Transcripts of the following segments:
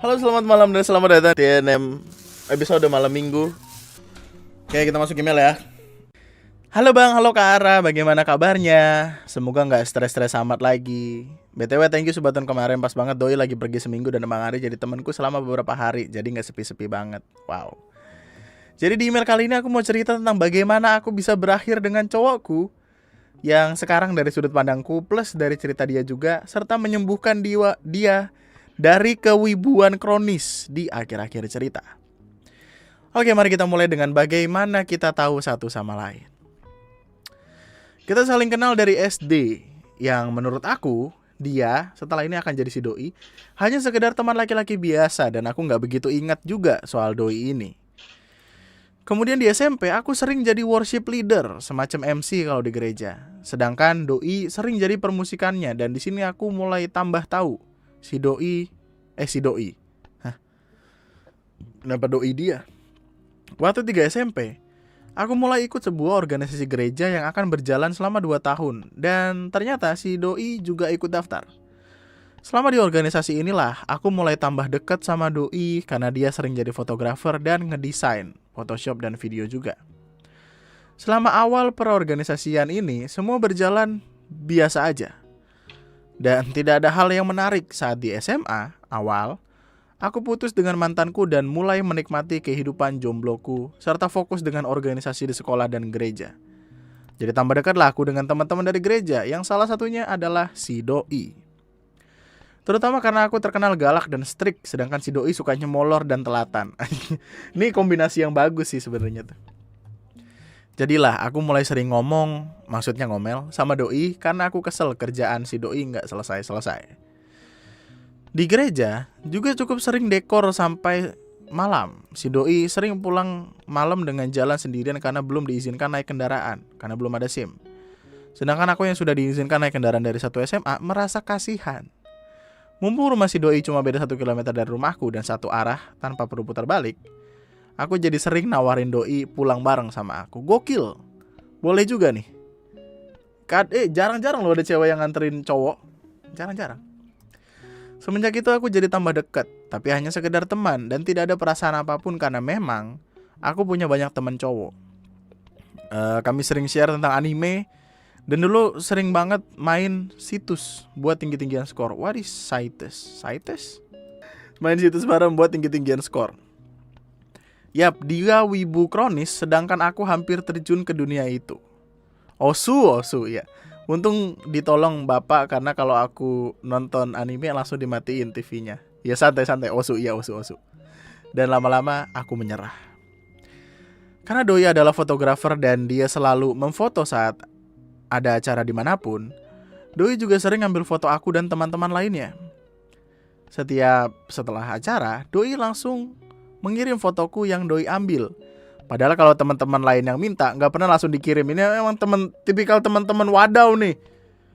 Halo, selamat malam dan selamat datang di TNM episode malam minggu. Oke, kita masuk email ya. Halo Bang, halo Kak Ara, bagaimana kabarnya? Semoga nggak stres-stres amat lagi. BTW thank you sebutan kemarin, pas banget Doi lagi pergi seminggu dan Bang Ari jadi temanku selama beberapa hari. Jadi nggak sepi-sepi banget, wow. Jadi di email kali ini aku mau cerita tentang bagaimana aku bisa berakhir dengan cowokku yang sekarang dari sudut pandangku plus dari cerita dia juga, serta menyembuhkan dia dari kewibuan kronis di akhir-akhir cerita. Oke, mari kita mulai dengan bagaimana kita tahu satu sama lain. Kita saling kenal dari SD, yang menurut aku, dia setelah ini akan jadi si Doi hanya sekedar teman laki-laki biasa, dan aku gak begitu ingat juga soal Doi ini. Kemudian di SMP, aku sering jadi worship leader, semacam MC kalau di gereja. Sedangkan Doi sering jadi permusikannya, dan di sini aku mulai tambah tahu si Doi. Hah? Kenapa Doi dia? Waktu 3 SMP, aku mulai ikut sebuah organisasi gereja yang akan berjalan selama 2 tahun. Dan ternyata si Doi juga ikut daftar. Selama di organisasi inilah, aku mulai tambah dekat sama Doi karena dia sering jadi fotografer dan ngedesain, Photoshop dan video juga. Selama awal perorganisasian ini, semua berjalan biasa aja. Dan tidak ada hal yang menarik saat di SMA awal, aku putus dengan mantanku dan mulai menikmati kehidupan jombloku serta fokus dengan organisasi di sekolah dan gereja. Jadi tambah dekatlah aku dengan teman-teman dari gereja yang salah satunya adalah si Doi. Terutama karena aku terkenal galak dan strict, sedangkan si Doi sukanya molor dan telatan. Ini kombinasi yang bagus sih sebenarnya tuh. Jadilah aku mulai sering ngomong, maksudnya ngomel, sama Doi karena aku kesel kerjaan si Doi nggak selesai-selesai. Di gereja juga cukup sering dekor sampai malam. Si Doi sering pulang malam dengan jalan sendirian karena belum diizinkan naik kendaraan, karena belum ada SIM. Sedangkan aku yang sudah diizinkan naik kendaraan dari satu SMA merasa kasihan. Mumpung rumah si Doi cuma beda 1 kilometer dari rumahku dan satu arah tanpa perlu putar balik, aku jadi sering nawarin Doi pulang bareng sama aku. Gokil. Boleh juga nih. Jarang-jarang loh ada cewek yang nganterin cowok. Jarang-jarang. Semenjak itu aku jadi tambah dekat, tapi hanya sekedar teman dan tidak ada perasaan apapun karena memang aku punya banyak teman cowok. Kami sering share tentang anime dan dulu sering banget main situs buat tinggi-tinggian skor. What is situs? Situs? Main situs bareng buat tinggi-tinggian skor. Yap, dia wibu kronis sedangkan aku hampir terjun ke dunia itu. Osu ya. Untung ditolong bapak karena kalau aku nonton anime langsung dimatiin TV-nya. Ya santai-santai, Osu. Dan lama-lama aku menyerah. Karena Doi adalah fotografer dan dia selalu memfoto saat ada acara dimanapun, Doi juga sering ngambil foto aku dan teman-teman lainnya. Setelah acara, Doi langsung mengirim fotoku yang Doi ambil. Padahal kalau teman-teman lain yang minta nggak pernah langsung dikirim. Ini emang tipikal teman-teman wadaw nih.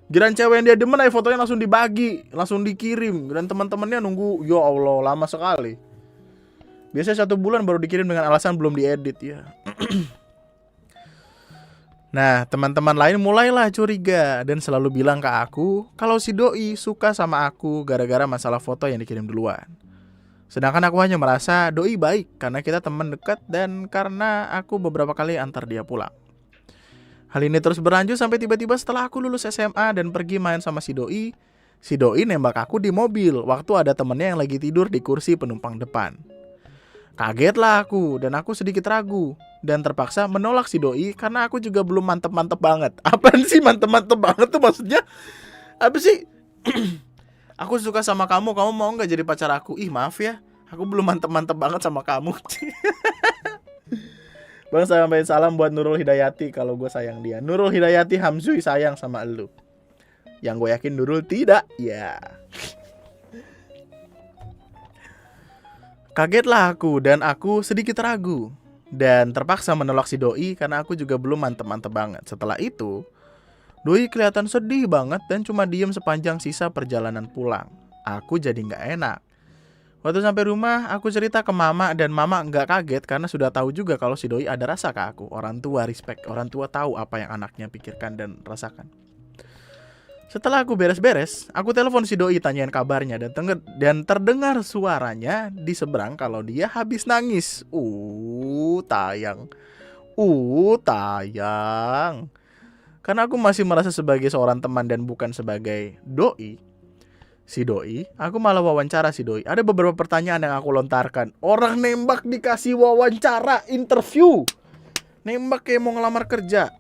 Giliran cewek yang dia demen aja fotonya langsung dibagi, langsung dikirim. Dan teman-temannya nunggu, ya Allah lama sekali. Biasanya 1 bulan baru dikirim dengan alasan belum diedit ya. Nah, teman-teman lain mulailah curiga dan selalu bilang ke aku kalau si Doi suka sama aku gara-gara masalah foto yang dikirim duluan. Sedangkan aku hanya merasa Doi baik karena kita teman dekat dan karena aku beberapa kali antar dia pulang. Hal ini terus berlanjut sampai tiba-tiba setelah aku lulus SMA dan pergi main sama si Doi nembak aku di mobil waktu ada temennya yang lagi tidur di kursi penumpang depan. Kagetlah aku dan aku sedikit ragu dan terpaksa menolak si Doi karena aku juga belum mantep-mantep banget. Apaan sih mantep-mantep banget tuh maksudnya? Apa sih? Aku suka sama kamu mau gak jadi pacar aku? Ih maaf ya, aku belum mantep-mantep banget sama kamu. Bang, sampai salam buat Nurul Hidayati kalau gue sayang dia. Nurul Hidayati Hamzui sayang sama elu. Yang gue yakin Nurul tidak, ya. Kagetlah aku dan aku sedikit ragu. Dan terpaksa menolak si Doi karena aku juga belum mantep-mantep banget. Setelah itu, Doi kelihatan sedih banget dan cuma diem sepanjang sisa perjalanan pulang. Aku jadi gak enak. Waktu sampai rumah, aku cerita ke mama dan mama gak kaget karena sudah tahu juga kalau si Doi ada rasa ke aku. Orang tua respect, orang tua tahu apa yang anaknya pikirkan dan rasakan. Setelah aku beres-beres, aku telepon si doi tanyain kabarnya dan terdengar suaranya di seberang kalau dia habis nangis. Tayang. Tayang. Karena aku masih merasa sebagai seorang teman dan bukan sebagai doi. Aku malah wawancara si doi. Ada beberapa pertanyaan yang aku lontarkan. Orang nembak dikasih wawancara, interview. Nembak kayak mau ngelamar kerja.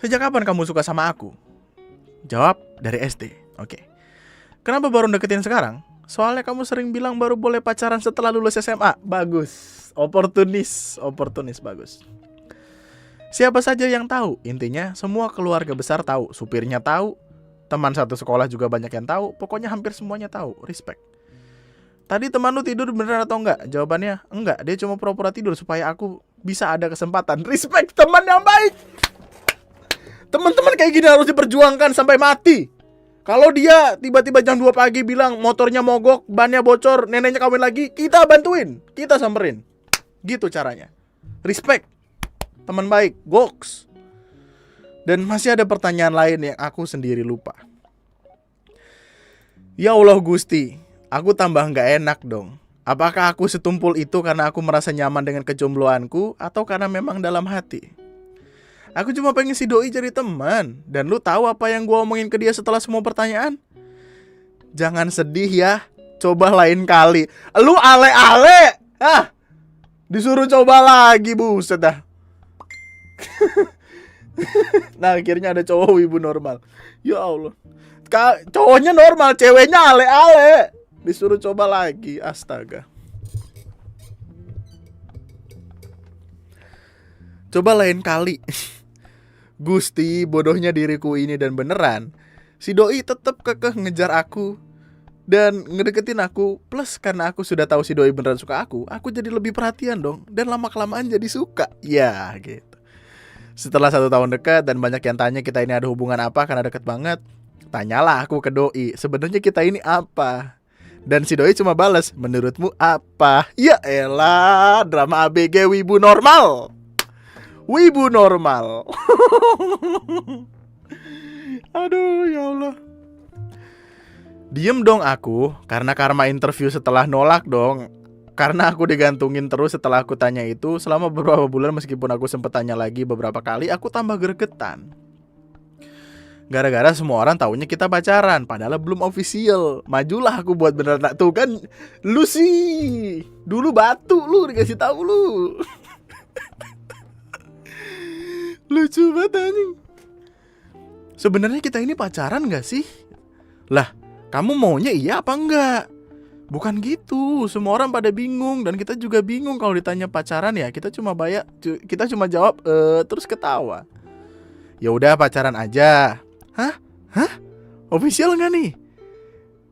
Sejak kapan kamu suka sama aku? Jawab, dari SD. Oke. Kenapa baru deketin sekarang? Soalnya kamu sering bilang baru boleh pacaran setelah lulus SMA. Bagus. Oportunis bagus. Siapa saja yang tahu? Intinya semua keluarga besar tahu. Supirnya tahu. Teman satu sekolah juga banyak yang tahu. Pokoknya hampir semuanya tahu. Respect. Tadi teman lu tidur beneran atau enggak? Jawabannya enggak. Dia cuma pura-pura tidur supaya aku bisa ada kesempatan. Respect, teman yang baik. Teman-teman kayak gini harus diperjuangkan sampai mati. Kalau dia tiba-tiba jam 2 pagi bilang motornya mogok, bannya bocor, neneknya kawin lagi, kita bantuin, kita samperin. Gitu caranya. Respect. Teman baik, goks. Dan masih ada pertanyaan lain yang aku sendiri lupa. Ya Allah Gusti, aku tambah gak enak dong. Apakah aku setumpul itu karena aku merasa nyaman dengan kejombloanku atau karena memang dalam hati? Aku cuma pengen si doi jadi teman. Dan lu tahu apa yang gue omongin ke dia setelah semua pertanyaan? Jangan sedih ya, coba lain kali. Lu ale-ale. Disuruh coba lagi, buset dah. Nah akhirnya ada cowok ibu normal. Ya Allah, cowoknya normal, ceweknya ale-ale. Disuruh coba lagi, astaga. Coba lain kali. Gusti, bodohnya diriku ini. Dan beneran si doi tetap kekeh ngejar aku dan ngedeketin aku. Plus karena aku sudah tahu si doi beneran suka aku jadi lebih perhatian dong. Dan lama-kelamaan jadi suka. Ya gitu. Setelah 1 tahun dekat dan banyak yang tanya kita ini ada hubungan apa karena deket banget, tanyalah aku ke doi, sebenarnya kita ini apa? Dan si doi cuma balas, menurutmu apa? Ya elah, drama ABG wibu normal. Wibu normal. Aduh ya Allah. Diem dong aku, karena karma interview setelah nolak dong. Karena aku digantungin terus setelah aku tanya itu selama beberapa bulan, meskipun aku sempet tanya lagi beberapa kali, aku tambah gregetan. Gara-gara semua orang taunya kita pacaran, padahal belum official. Majulah aku buat beneran. Tuh kan, lu sih dulu batu lu dikasih tahu lu. Lucu banget anjing. Sebenarnya kita ini pacaran gak sih? Lah, kamu maunya iya apa enggak? Bukan gitu. Semua orang pada bingung dan kita juga bingung kalau ditanya pacaran ya. Kita cuma jawab terus ketawa. Ya udah pacaran aja. Hah? Official enggak nih?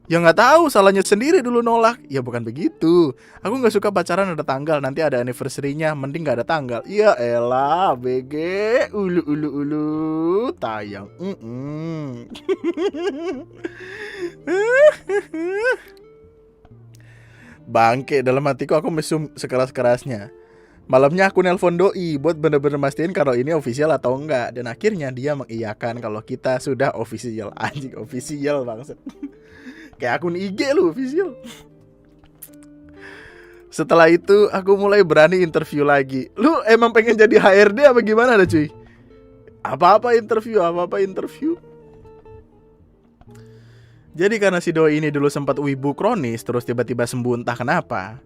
Ya nggak tahu, salahnya sendiri dulu nolak. Ya bukan begitu. Aku nggak suka pacaran ada tanggal, nanti ada anniversary-nya, mending nggak ada tanggal. Ya elah, BG, ulu, tayang. Bangke, dalam hatiku aku mesum sekeras-kerasnya. Malamnya aku nelpon doi buat bener-bener mastiin kalau ini official atau enggak. Dan akhirnya dia mengiyakan kalau kita sudah official. Anjing, official banget. Kayak akun IG lu official. Setelah itu aku mulai berani interview lagi. Lu emang pengen jadi HRD apa gimana dah cuy? Apa-apa interview. Jadi karena si doi ini dulu sempat wibu kronis, terus tiba-tiba sembuh entah kenapa.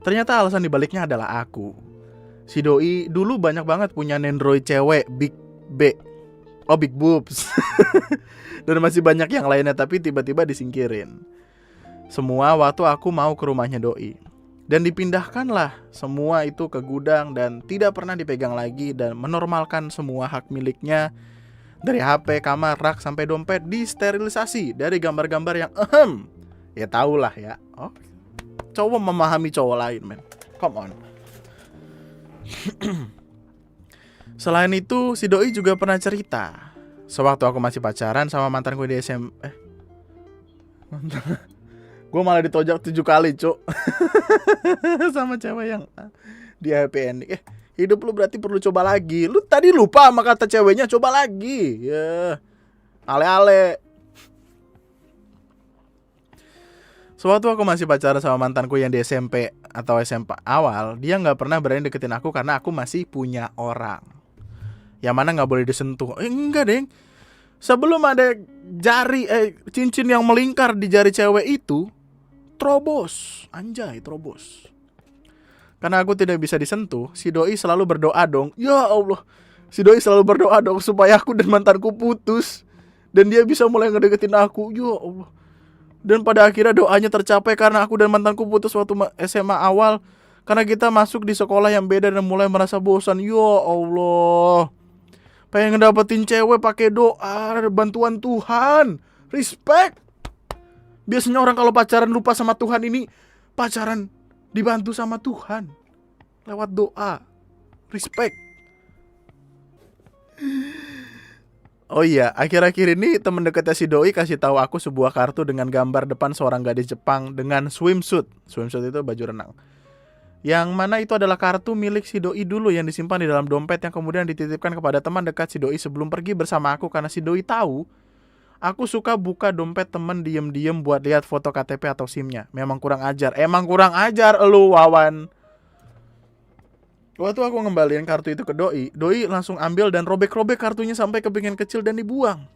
Ternyata alasan dibaliknya adalah aku. Si doi dulu banyak banget punya nendroid cewek big boobs. Dan masih banyak yang lainnya, tapi tiba-tiba disingkirin. Semua waktu aku mau ke rumahnya doi. Dan dipindahkanlah semua itu ke gudang dan tidak pernah dipegang lagi. Dan menormalkan semua hak miliknya. Dari HP, kamar, rak, sampai dompet disterilisasi. Dari gambar-gambar yang ya tahulah ya. Oh, coba memahami cowok lain, men. Come on. Selain itu, si doi juga pernah cerita. Sewaktu aku masih pacaran sama mantan gue di gue malah ditojak 7 kali, cuk. Sama cewek yang di happy ending. Hidup lu berarti perlu coba lagi. Lu tadi lupa sama kata ceweknya, coba lagi. Ya. Ale-ale. Sewaktu aku masih pacaran sama mantanku yang di SMP atau SMP awal, dia nggak pernah berani deketin aku karena aku masih punya orang. Yang mana nggak boleh disentuh. Enggak deng. Sebelum ada cincin yang melingkar di jari cewek itu, terobos. Anjay, terobos. Karena aku tidak bisa disentuh, si doi selalu berdoa dong. Ya Allah. Si doi selalu berdoa dong supaya aku dan mantanku putus. Dan dia bisa mulai ngedeketin aku. Ya Allah. Dan pada akhirnya doanya tercapai karena aku dan mantanku putus waktu SMA awal. Karena kita masuk di sekolah yang beda dan mulai merasa bosan. Ya Allah. Pengen ngedapetin cewek pakai doa, bantuan Tuhan. Respect. Biasanya orang kalau pacaran lupa sama Tuhan, ini pacaran dibantu sama Tuhan lewat doa. Respect. Oh iya, akhir-akhir ini temen dekatnya si doi kasih tahu aku sebuah kartu dengan gambar depan seorang gadis Jepang dengan swimsuit. Swimsuit itu baju renang. Yang mana itu adalah kartu milik si doi dulu yang disimpan di dalam dompet yang kemudian dititipkan kepada teman dekat si doi sebelum pergi bersama aku karena si doi tahu aku suka buka dompet temen diem-diem buat lihat foto KTP atau SIM-nya. Memang kurang ajar. Emang kurang ajar elu, Wawan. Waktu aku ngembaliin kartu itu ke doi, doi langsung ambil dan robek-robek kartunya sampai kepingin kecil dan dibuang.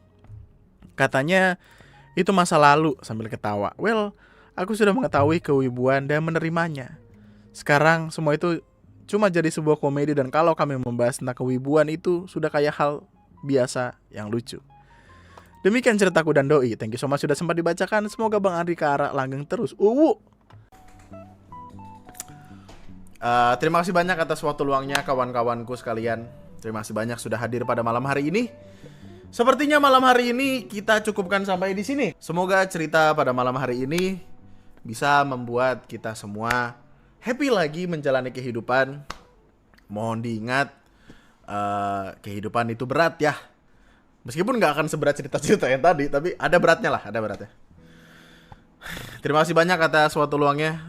Katanya itu masa lalu sambil ketawa. Well, aku sudah mengetahui kewibuan dan menerimanya. Sekarang semua itu cuma jadi sebuah komedi dan kalau kami membahas tentang kewibuan itu sudah kayak hal biasa yang lucu. Demikian ceritaku dan doi. Thank you so much sudah sempat dibacakan. Semoga Bang Andri ke arah langgeng terus. Terima kasih banyak atas waktu luangnya kawan-kawanku sekalian. Terima kasih banyak sudah hadir pada malam hari ini. Sepertinya malam hari ini kita cukupkan sampai di sini. Semoga cerita pada malam hari ini bisa membuat kita semua happy lagi menjalani kehidupan. Mohon diingat, kehidupan itu berat ya. Meskipun gak akan seberat cerita-cerita yang tadi, tapi ada beratnya lah, ada beratnya. Terima kasih banyak atas waktu luangnya.